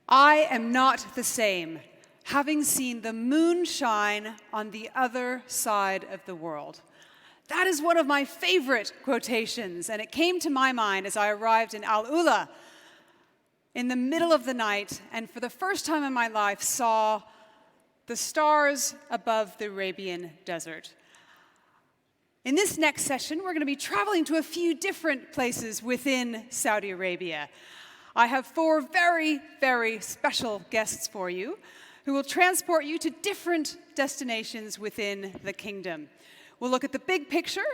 I am not the same, having seen the moon shine on the other side of the world. That is one of my favorite quotations, and it came to my mind as I arrived in Al-Ula in the middle of the night, and for the first time in my life saw the stars above the Arabian desert. In this next session, we're going to be traveling to a few different places within Saudi Arabia. I have 4 very, very special guests for you who will transport you to different destinations within the kingdom. We'll look at the big picture,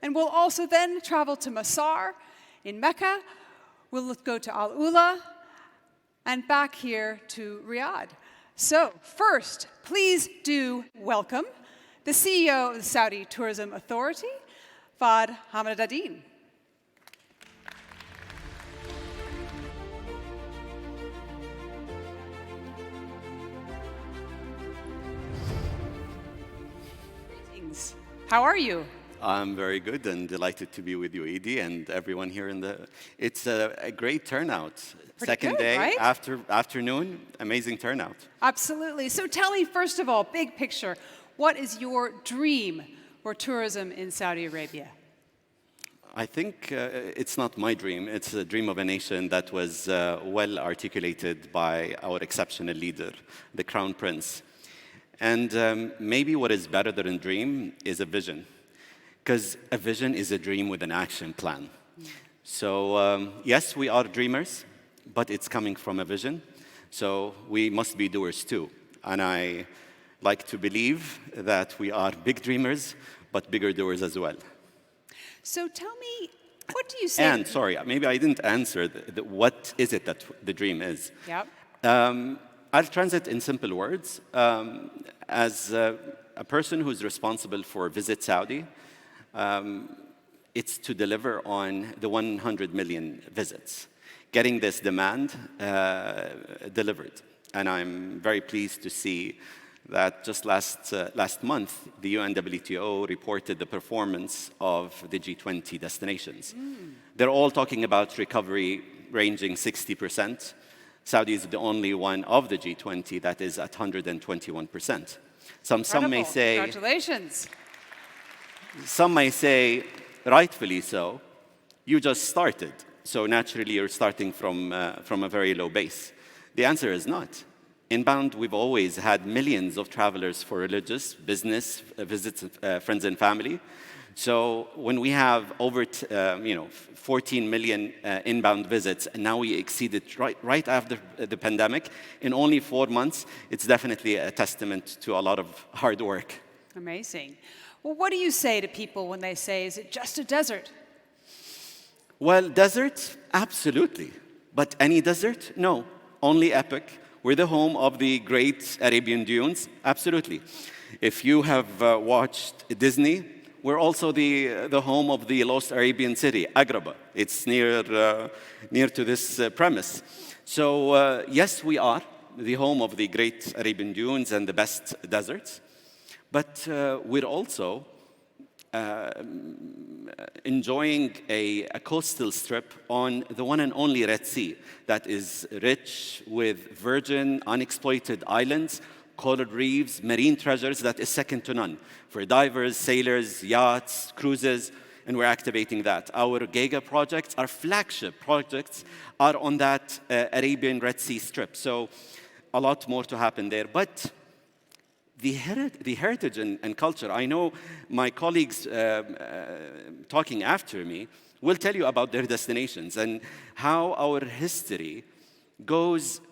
and we'll also then travel to Masar in Mecca. We'll go to Al-Ula, and back here to Riyadh. So first, please do welcome the CEO of the Saudi Tourism Authority, Fahd Hammidaddin. Greetings. How are you? I'm very good and delighted to be with you, Edie, and everyone here in the... It's a great turnout. Pretty Second good, day, right? afternoon, amazing turnout. Absolutely. So tell me, first of all, big picture, what is your dream for tourism in Saudi Arabia? I think it's not my dream. It's a dream of a nation that was well articulated by our exceptional leader, the Crown Prince. And maybe what is better than a dream is a vision. Because a vision is a dream with an action plan. So yes, we are dreamers, but it's coming from a vision. So we must be doers too. And I like to believe that we are big dreamers, but bigger doers as well. So tell me, what do you say? And sorry, maybe I didn't answer what is it that the dream is. Yep. I'll translate in simple words. As a person who's responsible for Visit Saudi, it's to deliver on the 100 million visits, getting this demand delivered. And I'm very pleased to see that just last month, the UNWTO reported the performance of the G20 destinations. They're all talking about recovery ranging 60%. Saudi is the only one of the G20 that is at 121%. Some may say... Congratulations. Some may say, rightfully so, you just started. So naturally, you're starting from a very low base. The answer is not. Inbound, we've always had millions of travelers for religious, business, visits, friends and family. So when we have over 14 million inbound visits, and now we exceeded right after the pandemic, in only 4 months, it's definitely a testament to a lot of hard work. Amazing. Well, what do you say to people when they say, is it just a desert? Well, desert, absolutely. But any desert? No, only epic. We're the home of the great Arabian dunes, absolutely. If you have watched Disney, we're also the home of the lost Arabian city, Agrabah. It's near to this premise. So yes, we are the home of the great Arabian dunes and the best deserts. But we're also enjoying a coastal strip on the one and only Red Sea that is rich with virgin, unexploited islands, coral reefs, marine treasures that is second to none for divers, sailors, yachts, cruises, and we're activating that. Our Giga projects, our flagship projects, are on that Arabian Red Sea strip. So a lot more to happen there. But the heritage and culture, I know my colleagues talking after me will tell you about their destinations and how our history goes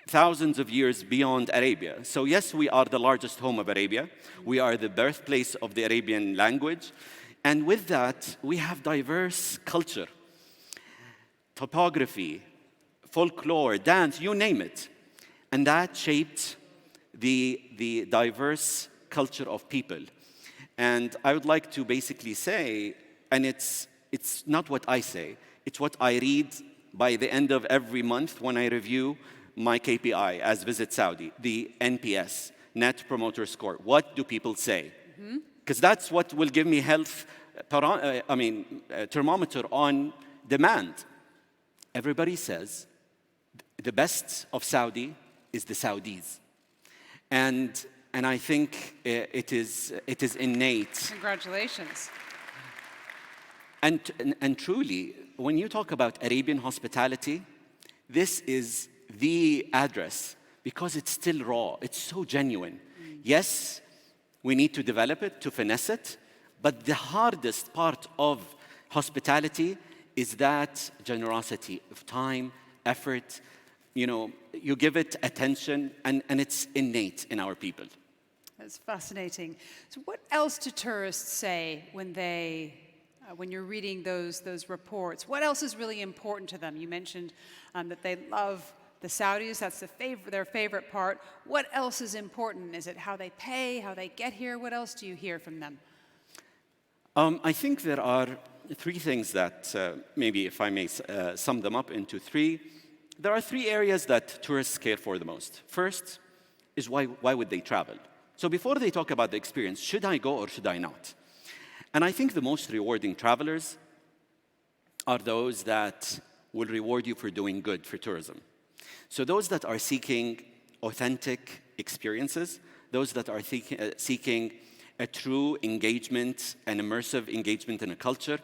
thousands of years beyond Arabia. So yes, we are the largest home of Arabia. We are the birthplace of the Arabian language. And with that, we have diverse culture, topography, folklore, dance, you name it. And that shaped the diverse culture of people. And I would like to basically say, and it's not what I say, it's what I read by the end of every month when I review my KPI as Visit Saudi, the NPS, Net Promoter Score. What do people say? Because that's what will give me thermometer on demand. Everybody says the best of Saudi is the Saudis. And I think it is innate. Congratulations. And truly, when you talk about Arabian hospitality, this is the address because it's still raw. It's so genuine. Yes, we need to develop it, to finesse it, but the hardest part of hospitality is that generosity of time, effort. You know, you give it attention, and it's innate in our people. That's fascinating. So what else do tourists say when you're reading those reports? What else is really important to them? You mentioned that they love the Saudis. That's their favorite part. What else is important? Is it how they pay, how they get here? What else do you hear from them? I think there are three things that, maybe if I may sum them up into three. There are three areas that tourists care for the most. First is why would they travel? So before they talk about the experience, should I go or should I not? And I think the most rewarding travelers are those that will reward you for doing good for tourism. So those that are seeking authentic experiences, those that are seeking a true engagement, an immersive engagement in a culture,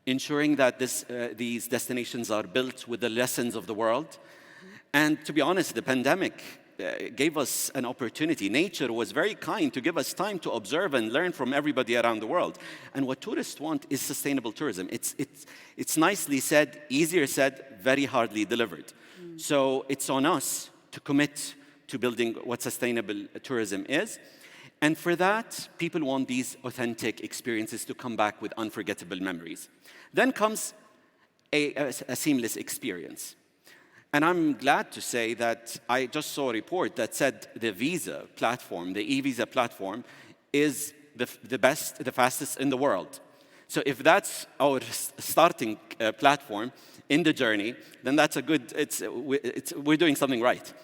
ensuring that these destinations are built with the lessons of the world. And to be honest, the pandemic gave us an opportunity. Nature was very kind to give us time to observe and learn from everybody around the world. And what tourists want is sustainable tourism. It's nicely said, easier said, very hardly delivered. So it's on us to commit to building what sustainable tourism is. And for that, people want these authentic experiences to come back with unforgettable memories. Then comes a seamless experience. And I'm glad to say that I just saw a report that said the visa platform, the e-visa platform, is the best, the fastest in the world. So if that's our starting platform in the journey, then that's a good, we're doing something right.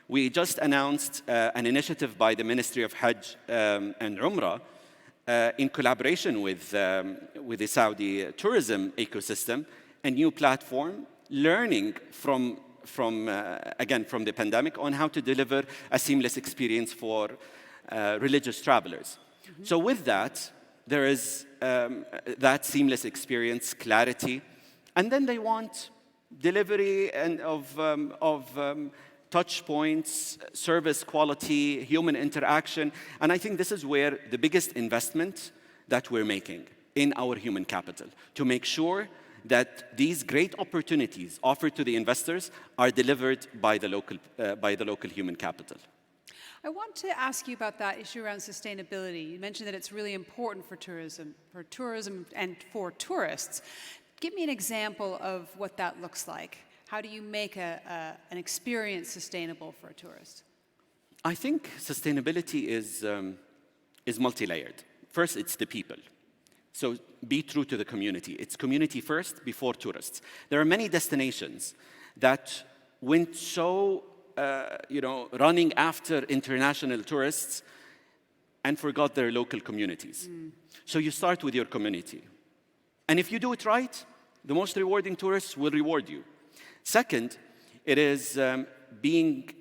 We just announced an initiative by the Ministry of Hajj and Umrah in collaboration with the Saudi tourism ecosystem, a new platform learning from the pandemic on how to deliver a seamless experience for religious travelers. Mm-hmm. So with that, there is that seamless experience, clarity, and then they want delivery and of touch points, service quality, human interaction. And I think this is where the biggest investment that we're making in our human capital, to make sure that these great opportunities offered to the investors are delivered by the local human capital. I want to ask you about that issue around sustainability. You mentioned that it's really important for tourism and for tourists. Give me an example of what that looks like. How do you make an experience sustainable for a tourist? I think sustainability is multi-layered. First, it's the people. So be true to the community. It's community first before tourists. There are many destinations that went so, running after international tourists and forgot their local communities. So you start with your community. And if you do it right, the most rewarding tourists will reward you. Second, it is being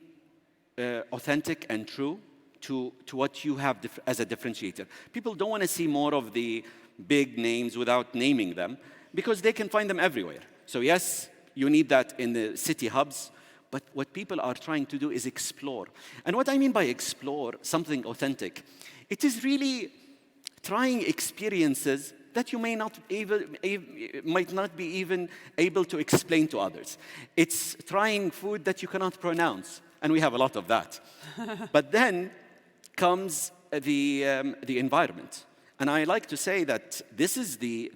authentic and true to what you have as a differentiator. People don't want to see more of the big names without naming them because they can find them everywhere. So yes, you need that in the city hubs, but what people are trying to do is explore. And what I mean by explore something authentic, it is really trying experiences that you might not be even able to explain to others. It's trying food that you cannot pronounce, and we have a lot of that. But then comes the environment. And I like to say that this is the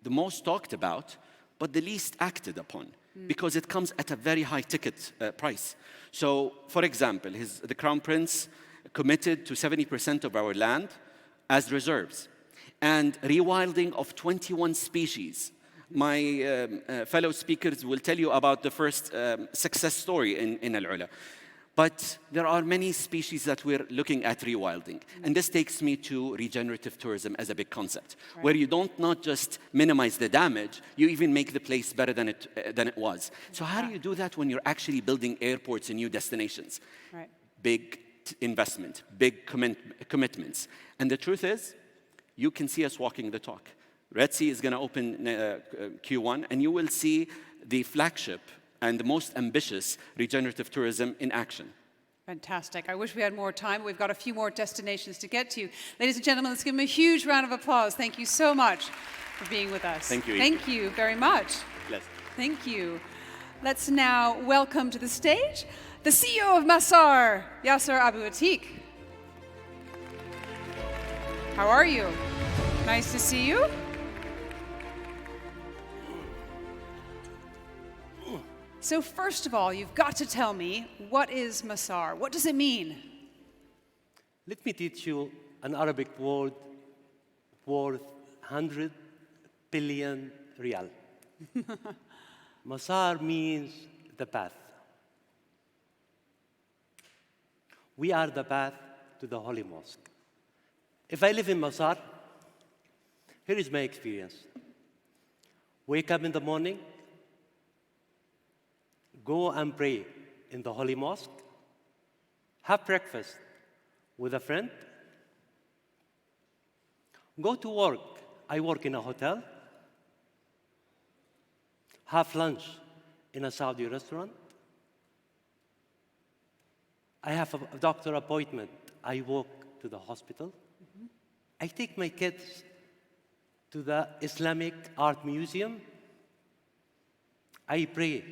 most talked about, but the least acted upon, because it comes at a very high ticket price. So, for example, the Crown Prince committed to 70% of our land as reserves, and rewilding of 21 species. My fellow speakers will tell you about the first success story in Al-Ula. But there are many species that we're looking at rewilding. And this takes me to regenerative tourism as a big concept, where you don't not just minimize the damage, you even make the place better than it was. So how do you do that when you're actually building airports and new destinations? Right. Big investment, big commitments. And the truth is, you can see us walking the talk. Red Sea is going to open Q1, and you will see the flagship and the most ambitious regenerative tourism in action. Fantastic. I wish we had more time. We've got a few more destinations to get to. Ladies and gentlemen, let's give them a huge round of applause. Thank you so much for being with us. Thank you, Edie. Thank you very much. Bless. Thank you. Let's now welcome to the stage the CEO of Masar, Yasser AbuAteek. How are you? Nice to see you. So first of all, you've got to tell me, what is Masar? What does it mean? Let me teach you an Arabic word worth 100 billion riyal. Masar means the path. We are the path to the Holy Mosque. If I live in Masar, here is my experience. Wake up in the morning, go and pray in the Holy Mosque, have breakfast with a friend, go to work. I work in a hotel, have lunch in a Saudi restaurant. I have a doctor appointment. I walk to the hospital. I take my kids to the Islamic Art Museum. I pray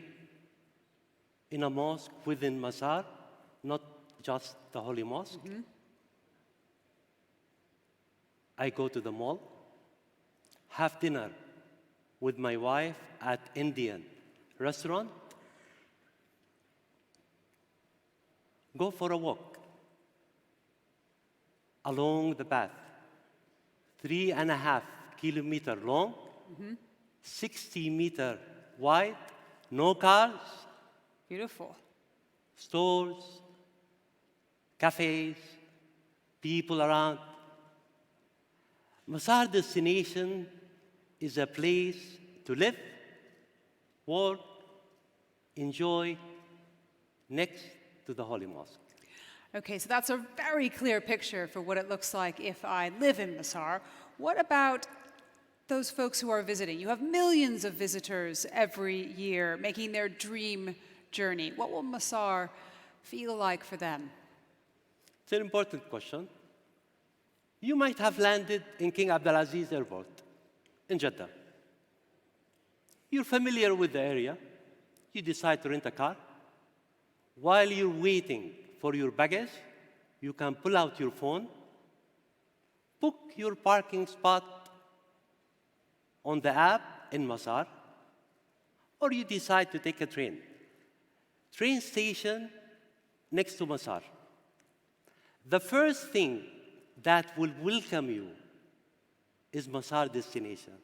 in a mosque within Masar, not just the Holy Mosque. I go to the mall, have dinner with my wife at Indian restaurant, go for a walk along the path, 3.5 kilometers long, 60 meters wide, no cars, Beautiful. stores, cafes, people around. Masar destination is a place to live, work, enjoy, next to the Holy Mosque. Okay, so that's a very clear picture for what it looks like if I live in Masar. What about those folks who are visiting? You have millions of visitors every year making their dream journey. What will Masar feel like for them? It's an important question. You might have landed in King Abdulaziz Airport in Jeddah. You're familiar with the area. You decide to rent a car. While you're waiting for your baggage, you can pull out your phone, book your parking spot on the app in Masar, or you decide to take a train. Train station next to Masar. The first thing that will welcome you is Masar destination.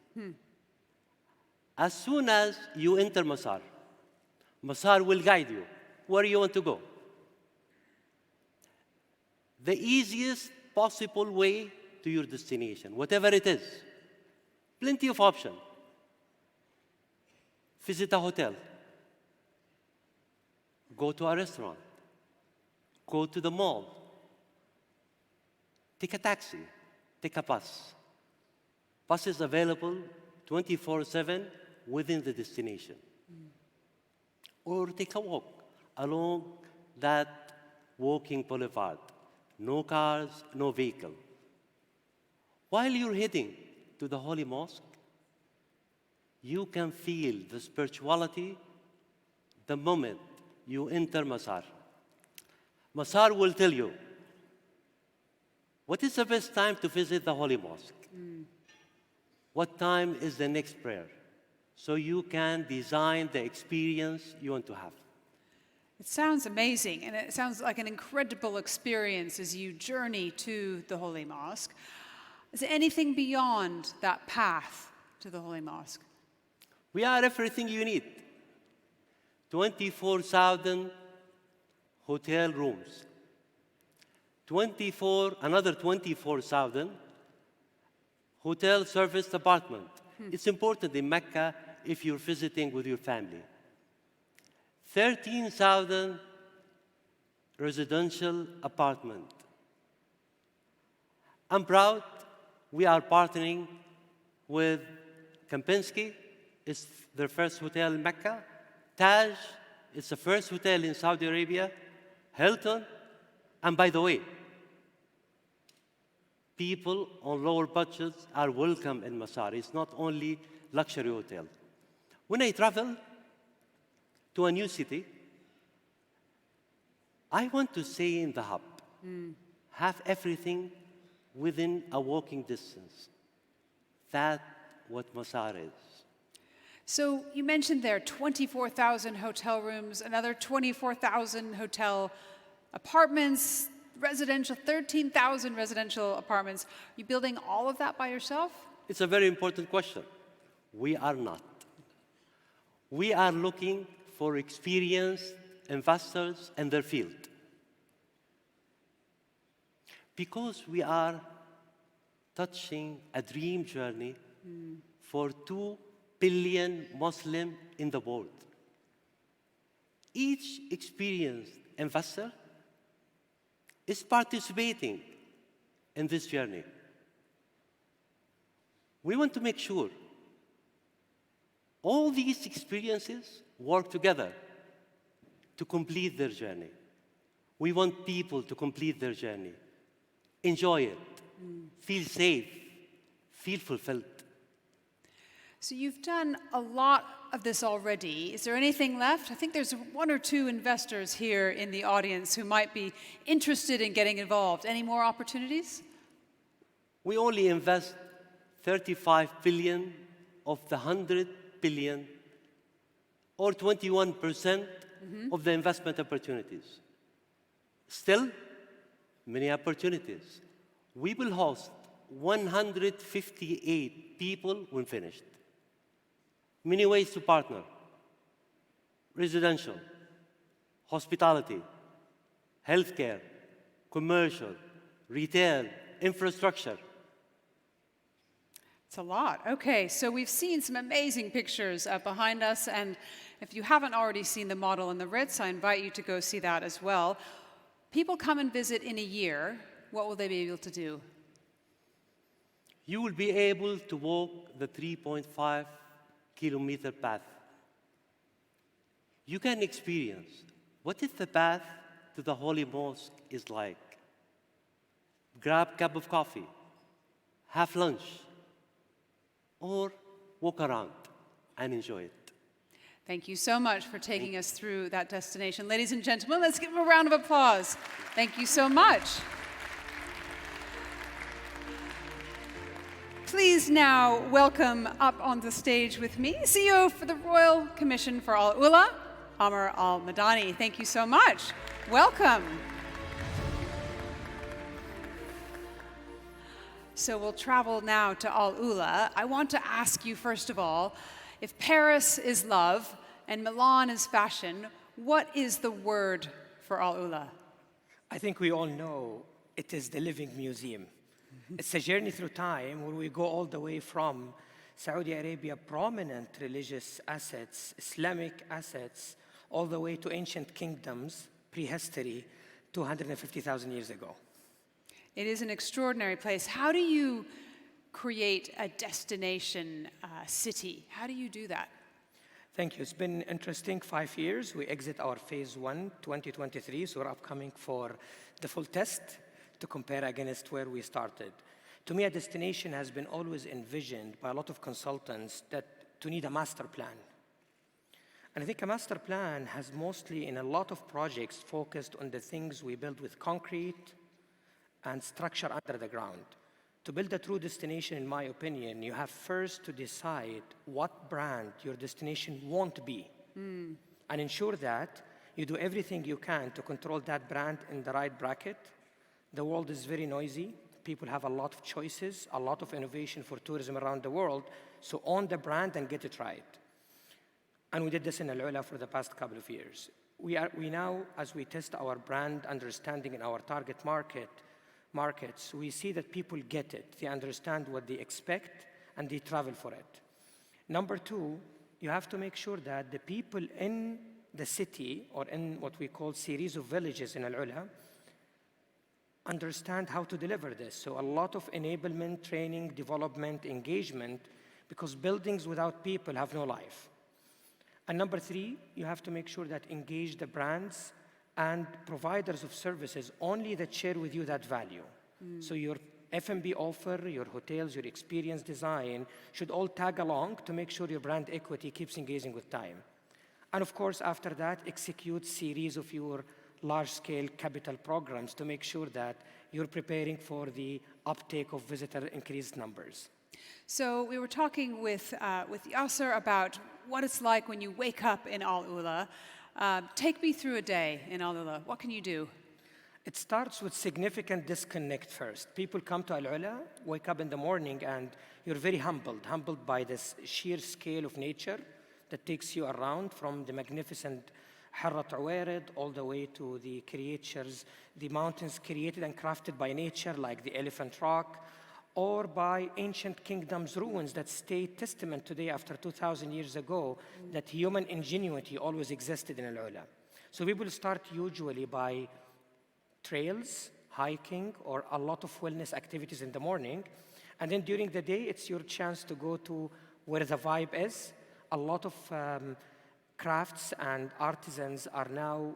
As soon as you enter Masar, Masar will guide you where you want to go. The easiest possible way to your destination, whatever it is. Plenty of options. Visit a hotel. Go to a restaurant. Go to the mall. Take a taxi. Take a bus. Bus is available 24/7 within the destination. Or take a walk along that walking boulevard. No cars, no vehicle. While you're heading to the Holy Mosque, you can feel the spirituality the moment you enter Masar. Masar will tell you, what is the best time to visit the Holy Mosque? What time is the next prayer? So you can design the experience you want to have. It sounds amazing, and it sounds like an incredible experience as you journey to the Holy Mosque. Is there anything beyond that path to the Holy Mosque? We are everything you need. 24,000 hotel rooms, another 24,000 hotel service apartment. It's important in Mecca if you're visiting with your family. 13,000 residential apartment. I'm proud we are partnering with Kempinski. It's their first hotel in Mecca. Taj, it's the first hotel in Saudi Arabia. Hilton. And by the way, people on lower budgets are welcome in Masar. It's not only luxury hotel. When I travel to a new city, I want to stay in the hub, have everything within a walking distance. That's what Masar is. So you mentioned there 24,000 hotel rooms, another 24,000 hotel apartments, residential, 13,000 residential apartments. Are you building all of that by yourself? It's a very important question. We are not. We are looking for experienced investors in their field. Because we are touching a dream journey for 2 billion Muslims in the world. Each experienced investor is participating in this journey. We want to make sure all these experiences work together to complete their journey. We want people to complete their journey, enjoy it, feel safe, feel fulfilled. So you've done a lot of this already. Is there anything left? I think there's 1 or 2 investors here in the audience who might be interested in getting involved. Any more opportunities? We only invest 35 billion of the 100 billion, or 21% of the investment opportunities. Still, many opportunities. We will host 158 people when finished. Many ways to partner: residential, hospitality, healthcare, commercial, retail, infrastructure. It's a lot. Okay, so we've seen some amazing pictures behind us, and if you haven't already seen the model in the Ritz, I invite you to go see that as well. People come and visit in a year. What will they be able to do? You will be able to walk the 3.5-kilometer path. You can experience what is the path to the Holy Mosque is like. Grab a cup of coffee, have lunch, or walk around and enjoy it. Thank you so much for taking us through that destination. Ladies and gentlemen, let's give them a round of applause. Thank you so much. Please now welcome up on the stage with me, CEO for the Royal Commission for Al-Ula, Amr Al-Madani. Thank you so much. Welcome. So we'll travel now to Al-Ula. I want to ask you, first of all, if Paris is love and Milan is fashion, what is the word for Al-Ula? I think we all know it is the living museum. It's a journey through time where we go all the way from Saudi Arabia, prominent religious assets, Islamic assets, all the way to ancient kingdoms, prehistory, 250,000 years ago. It is an extraordinary place. How do you create a destination city? How do you do that? Thank you. It's been interesting 5 years. We exit our phase 1, 2023, so we're upcoming for the full test to compare against where we started. To me, a destination has been always envisioned by a lot of consultants to need a master plan. And I think a master plan has mostly, in a lot of projects, focused on the things we build with concrete and structure under the ground. To build a true destination, in my opinion, you have first to decide what brand your destination won't be, and ensure that you do everything you can to control that brand in the right bracket. The world is very noisy. People have a lot of choices, a lot of innovation for tourism around the world, so own the brand and get it right. And we did this in Al-Ula for the past couple of years. we now, as we test our brand understanding in our target markets, we see that people get it. They understand what they expect, and they travel for it. Number two, you have to make sure that the people in the city, or in what we call series of villages in Al-Ula, understand how to deliver this. So a lot of enablement, training, development, engagement, because buildings without people have no life. And number three, you have to make sure that engage the brands and providers of services only that share with you that value. So your F&B offer, your hotels, your experience design should all tag along to make sure your brand equity keeps engaging with time. And of course, after that, execute series of your large-scale capital programs to make sure that you're preparing for the uptake of visitor increased numbers. So we were talking with Yasser about what it's like when you wake up in Al-Ula. Take me through a day in Al-Ula. What can you do? It starts with significant disconnect first. People come to Al-Ula, wake up in the morning, and you're very humbled by this sheer scale of nature that takes you around, from the magnificent Harrat Uwarid all the way to the creatures, the mountains created and crafted by nature, like the Elephant Rock, or by ancient kingdoms' ruins that stay testament today, after 2,000 years ago, that human ingenuity always existed in Al-Ula. So we will start usually by trails, hiking, or a lot of wellness activities in the morning. And then during the day, it's your chance to go to where the vibe is. A lot of crafts and artisans are now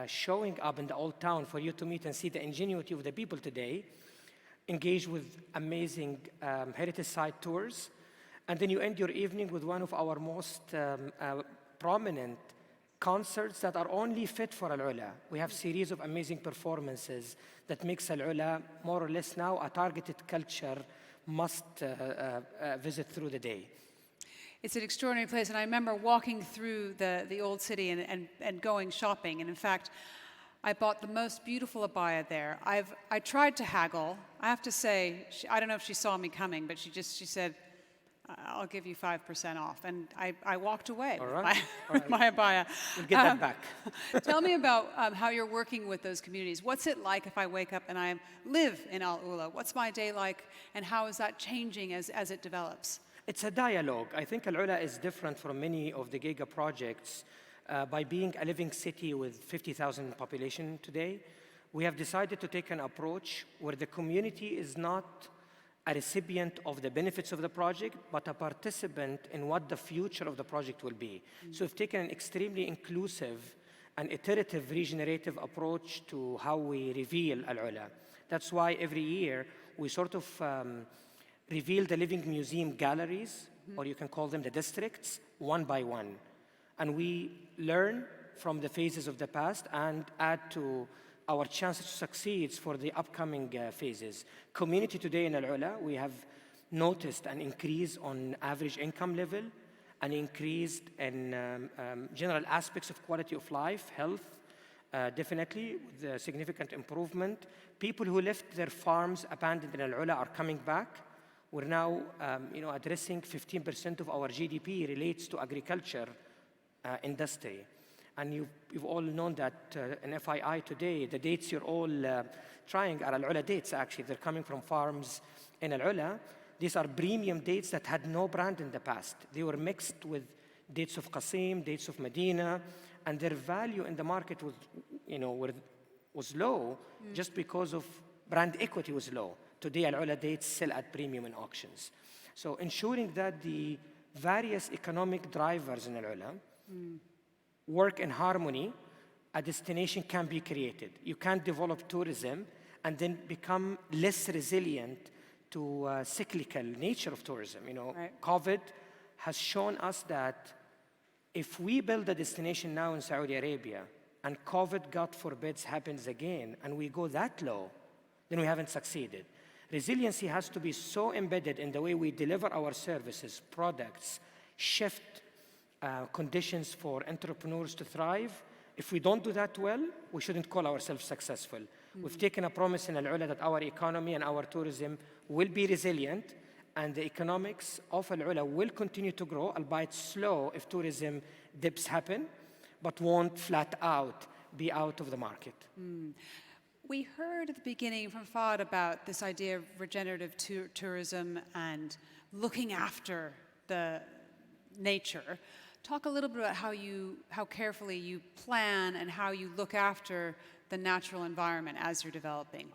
showing up in the old town for you to meet and see the ingenuity of the people today. Engage with amazing heritage site tours. And then you end your evening with one of our most prominent concerts that are only fit for Al-Ula. We have series of amazing performances that makes Al-Ula more or less now a targeted culture must visit through the day. It's an extraordinary place, and I remember walking through the old city and going shopping. And in fact, I bought the most beautiful abaya there. I tried to haggle. I have to say, I don't know if she saw me coming, but she said, "I'll give you 5% off." And I walked away with my abaya. We'll get that back. Tell me about how you're working with those communities. What's it like if I wake up and I live in Al-Ula? What's my day like, and how is that changing as it develops? It's a dialogue. I think Al-Ula is different from many of the giga projects by being a living city with 50,000 population today. We have decided to take an approach where the community is not a recipient of the benefits of the project, but a participant in what the future of the project will be. So we've taken an extremely inclusive and iterative regenerative approach to how we reveal Al-Ula. That's why every year we sort of reveal the living museum galleries, or you can call them the districts, one by one. And we learn from the phases of the past and add to our chances to succeed for the upcoming phases. Community today in Al-Ula, we have noticed an increase on average income level, an increase in general aspects of quality of life, health, definitely, with a significant improvement. People who left their farms abandoned in Al-Ula are coming back. We're now addressing 15% of our GDP relates to agriculture industry. And you've all known that in FII today, the dates you're all trying are Al-Ula dates, actually. They're coming from farms in Al-Ula. These are premium dates that had no brand in the past. They were mixed with dates of Qasim, dates of Medina, and their value in the market was low just because of brand equity was low. Today, Al-Ula dates sell at premium in auctions. So ensuring that the various economic drivers in Al-Ula work in harmony, a destination can be created. You can't develop tourism and then become less resilient to cyclical nature of tourism. Right. COVID has shown us that if we build a destination now in Saudi Arabia and COVID, God forbids, happens again, and we go that low, then we haven't succeeded. Resiliency has to be so embedded in the way we deliver our services, products, shift conditions for entrepreneurs to thrive. If we don't do that well, we shouldn't call ourselves successful. We've taken a promise in Al-Ula that our economy and our tourism will be resilient, and the economics of Al-Ula will continue to grow, albeit slow if tourism dips happen. but won't flat out be out of the market. We heard at the beginning from Fahd about this idea of regenerative tourism and looking after the nature. Talk a little bit about how carefully you plan and how you look after the natural environment as you're developing.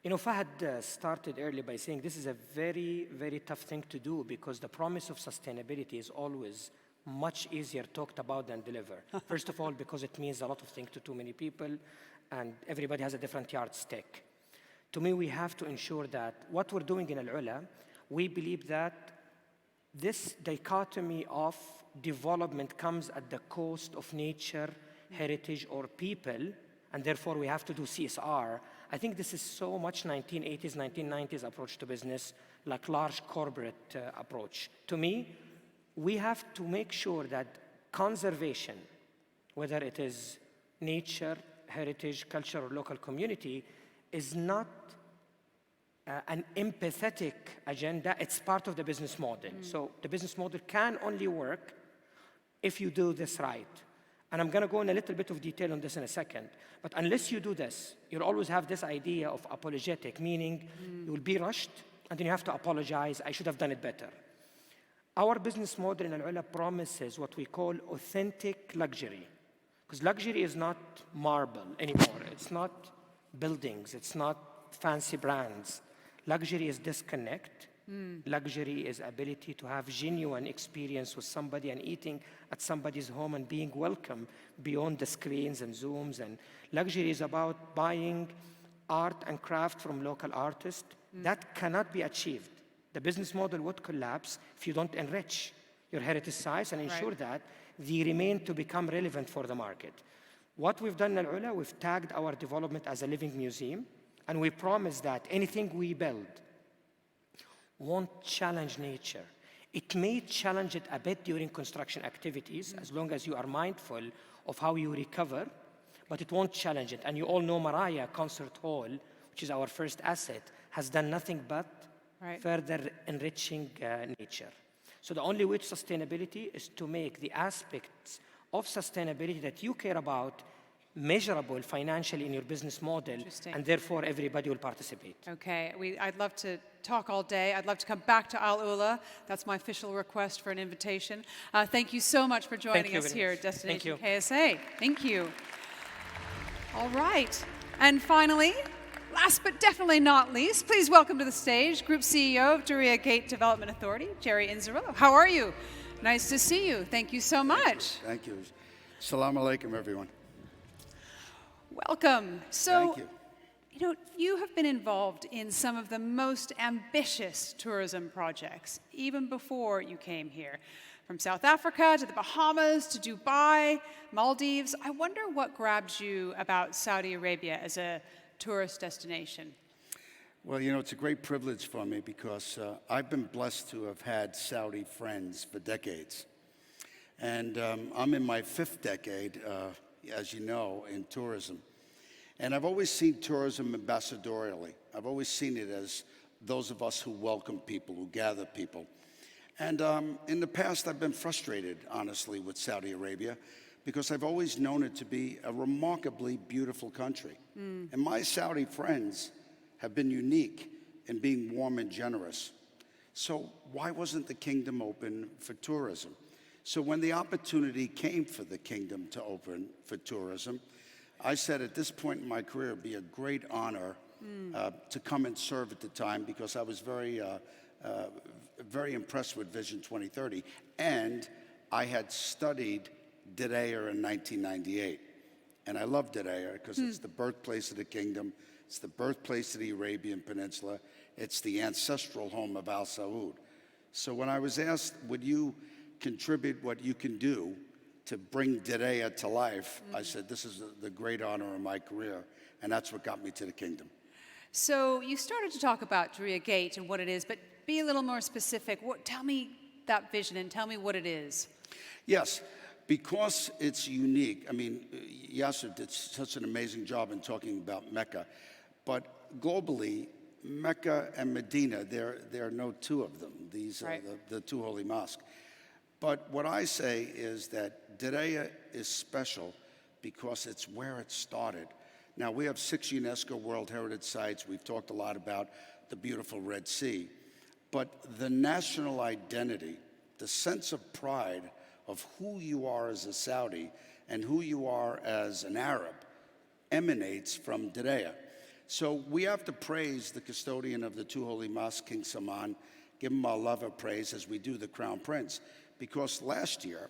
You know, Fahd started early by saying this is a very, very tough thing to do because the promise of sustainability is always much easier talked about than delivered. First of all, because it means a lot of things to too many people, and everybody has a different yardstick. To me, we have to ensure that what we're doing in Al-Ula, we believe that this dichotomy of development comes at the cost of nature, heritage, or people, and therefore we have to do CSR. I think this is so much 1980s, 1990s approach to business, like large corporate approach. To me, we have to make sure that conservation, whether it is nature, heritage, culture, or local community, is not an empathetic agenda. It's part of the business model. So the business model can only work if you do this right. And I'm going to go in a little bit of detail on this in a second. But unless you do this, you'll always have this idea of apologetic, meaning you will be rushed, and then you have to apologize, I should have done it better. Our business model in Al-Ula promises what we call authentic luxury. Because luxury is not marble anymore. It's not buildings. It's not fancy brands. Luxury is disconnect. Luxury is ability to have genuine experience with somebody and eating at somebody's home and being welcome beyond the screens and Zooms. And luxury is about buying art and craft from local artists. That cannot be achieved. The business model would collapse if you don't enrich your heritage sites and ensure that they remain to become relevant for the market. What we've done in Al-Ula, we've tagged our development as a living museum, and we promise that anything we build won't challenge nature. It may challenge it a bit during construction activities, as long as you are mindful of how you recover, but it won't challenge it. And you all know Mariah Concert Hall, which is our first asset, has done nothing but further enriching nature. So the only way to sustainability is to make the aspects of sustainability that you care about measurable financially in your business model, and therefore everybody will participate. Okay, I'd love to talk all day. I'd love to come back to Al-Ula. That's my official request for an invitation. Thank you so much for joining us here at Destination KSA. Thank you. All right, and finally, last but definitely not least, please welcome to the stage Group CEO of Diriyah Gate Development Authority, Jerry Inzerillo. How are you? Nice to see you. Thank you so much. Thank you. Assalamu alaikum, everyone. Welcome. So, Thank you. You know, you have been involved in some of the most ambitious tourism projects, even before you came here. From South Africa to the Bahamas to Dubai, Maldives. I wonder what grabbed you about Saudi Arabia as a tourist destination. Well, you know, it's a great privilege for me because I've been blessed to have had Saudi friends for decades. And I'm in my 5th decade, as you know, in tourism. And I've always seen tourism ambassadorially. I've always seen it as those of us who welcome people, who gather people. And in the past, I've been frustrated, honestly, with Saudi Arabia because I've always known it to be a remarkably beautiful country. And my Saudi friends have been unique in being warm and generous. So why wasn't the kingdom open for tourism? So when the opportunity came for the kingdom to open for tourism, I said at this point in my career, it would be a great honor to come and serve at the time because I was very impressed with Vision 2030. And I had studied Diriyah in 1998. And I love Diriyah because it's the birthplace of the kingdom. It's the birthplace of the Arabian Peninsula. It's the ancestral home of Al Saud. So when I was asked, would you contribute what you can do to bring Diriyah to life, I said, this is the great honor of my career, and that's what got me to the kingdom. So you started to talk about Diriyah Gate and what it is, but be a little more specific. Tell me that vision and tell me what it is. Yes, because it's unique. I mean, Yasser did such an amazing job in talking about Mecca, but globally, Mecca and Medina, there are no two of them. These are the two holy mosques. But what I say is that Diriyah is special because it's where it started. Now, we have 6 UNESCO World Heritage Sites. We've talked a lot about the beautiful Red Sea. But the national identity, the sense of pride of who you are as a Saudi and who you are as an Arab emanates from Diriyah. So we have to praise the custodian of the 2 holy mosques, King Salman, give him our love of praise as we do the Crown Prince, because last year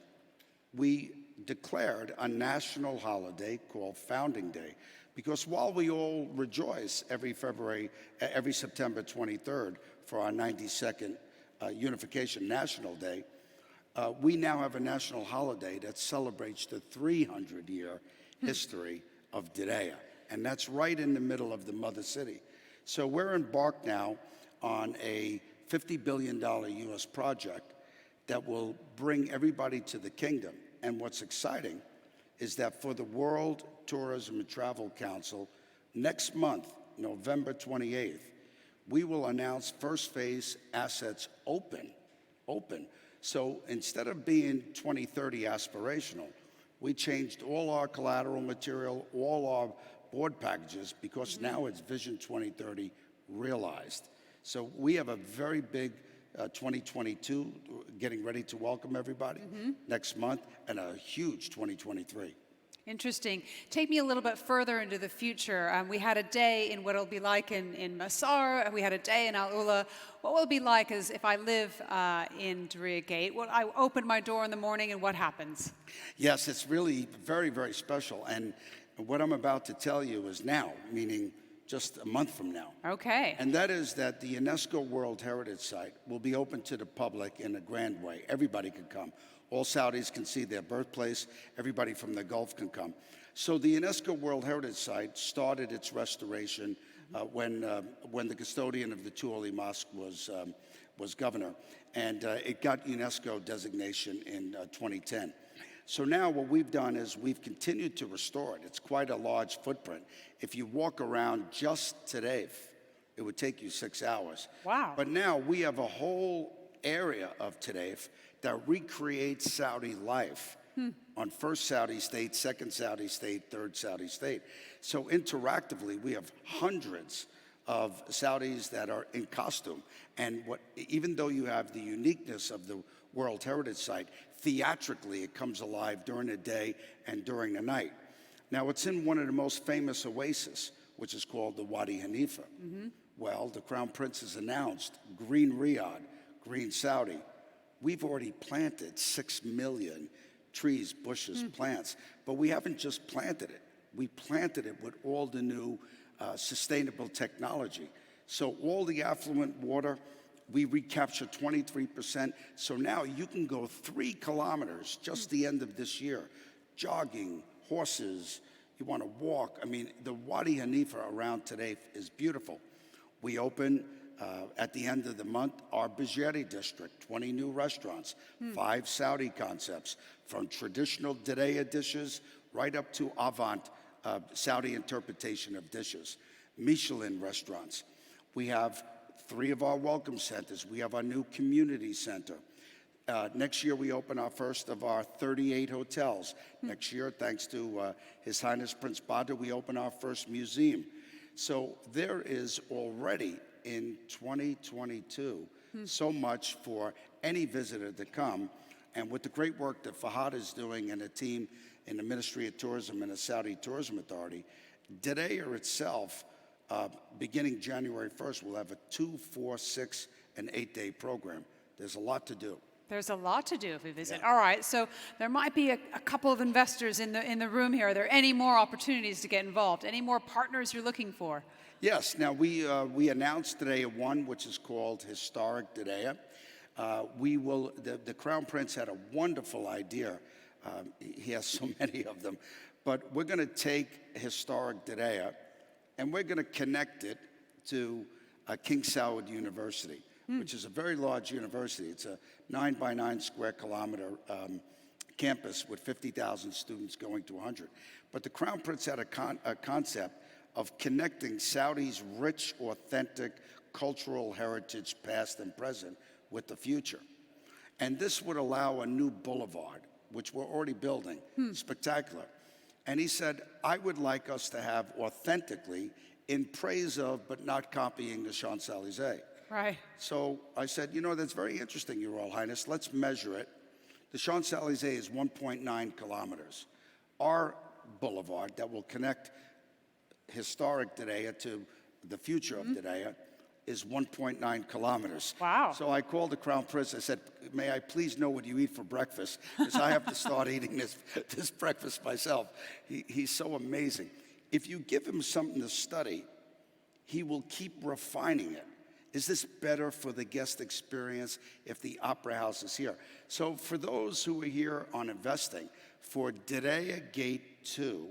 we declared a national holiday called Founding Day. Because while we all rejoice every September 23rd for our 92nd Unification National Day, we now have a national holiday that celebrates the 300-year history of Diriyah. And that's right in the middle of the mother city. So we're embarked now on a $50 billion US project that will bring everybody to the kingdom. And what's exciting is that for the World Tourism and Travel Council, next month, November 28th, we will announce first phase assets open. So instead of being 2030 aspirational, we changed all our collateral material, all our board packages, because now it's Vision 2030 realized. So we have a very big 2022, getting ready to welcome everybody next month, and a huge 2023. Interesting. Take me a little bit further into the future. We had a day in what it'll be like in Masar, and we had a day in Al-Ula. What will it be like as if I live in Diriyah Gate? Well, I open my door in the morning, and what happens? Yes, it's really very, very special. And what I'm about to tell you is now, meaning just a month from now. Okay. And that is that the UNESCO World Heritage Site will be open to the public in a grand way. Everybody can come. All Saudis can see their birthplace. Everybody from the Gulf can come. So the UNESCO World Heritage Site started its restoration when the custodian of the 2 holy mosques was governor, and it got UNESCO designation in 2010. So now what we've done is we've continued to restore it. It's quite a large footprint. If you walk around just today, it would take you 6 hours. Wow. But now we have a whole area of Tadef that recreates Saudi life on first Saudi state, second Saudi state, third Saudi state. So interactively, we have hundreds of Saudis that are in costume. And even though you have the uniqueness of the World Heritage Site, theatrically it comes alive during the day and during the night. Now, it's in one of the most famous oases, which is called the Wadi Hanifa. Well, the Crown Prince has announced Green Riyadh, Green Saudi. We've already planted 6 million trees, bushes, plants, but we haven't just planted it. We planted it with all the new sustainable technology. So all the affluent water, we recapture 23%. So now you can go 3 kilometers just the end of this year, jogging, horses, you want to walk. I mean, the Wadi Hanifa around today is beautiful. We open at the end of the month our Bijari district, 20 new restaurants, 5 Saudi concepts, from traditional Diriyah dishes right up to avant Saudi interpretation of dishes. Michelin restaurants. We have 3 of our welcome centers. We have our new community center. Next year, we open our first of our 38 hotels. Next year, thanks to His Highness Prince Badr, we open our first museum. So there is already in 2022 so much for any visitor to come. And with the great work that Fahd is doing and a team in the Ministry of Tourism and the Saudi Tourism Authority, Diriyah itself, beginning January 1st, will have a 2, 4, 6, and 8-day program. There's a lot to do. There's a lot to do if we visit. All right, so there might be a couple of investors in the room here. Are there any more opportunities to get involved? Any more partners you're looking for? Yes. Now, we announced today one, which is called Historic Diriyah. The Crown Prince had a wonderful idea. He has so many of them. But we're going to take Historic Diriyah, and we're going to connect it to King Saud University, which is a very large university. It's a 9 by 9 square kilometer campus with 50,000 students going to 100. But the Crown Prince had a concept of connecting Saudi's rich, authentic cultural heritage, past and present, with the future. And this would allow a new boulevard which we're already building, spectacular. And he said, I would like us to have authentically in praise of, but not copying the Champs-Élysées. Right. So I said, you know, that's very interesting, Your Royal Highness. Let's measure it. The Champs-Élysées is 1.9 kilometers. Our boulevard that will connect historic Diriyah to the future of Diriyah is 1.9 kilometers. Wow. So I called the Crown Prince. I said, may I please know what you eat for breakfast? Because I have to start eating this breakfast myself. He's so amazing. If you give him something to study, he will keep refining it. Is this better for the guest experience if the Opera House is here? So for those who are here on investing, for Diriyah Gate 2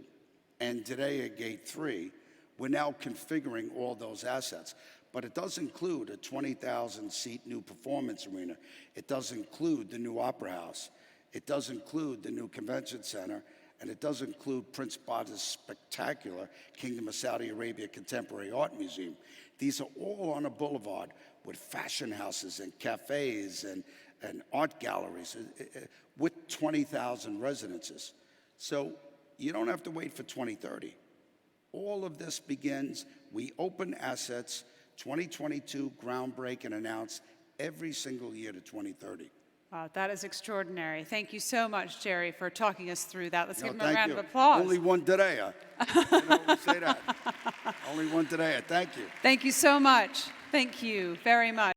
and Diriyah Gate 3, we're now configuring all those assets. But it does include a 20,000-seat new performance arena. It does include the new Opera House. It does include the new Convention Center. And it does include Prince Badr's spectacular Kingdom of Saudi Arabia Contemporary Art Museum. These are all on a boulevard with fashion houses and cafes and art galleries with 20,000 residences. So you don't have to wait for 2030. All of this begins, we open assets, 2022, groundbreak and announce every single year to 2030. Wow, that is extraordinary. Thank you so much, Jerry, for talking us through that. Let's No, give him a thank round you. of applause. Only one Diriyah. You know, we say that. Only one Diriyah. Thank you. Thank you so much. Thank you very much.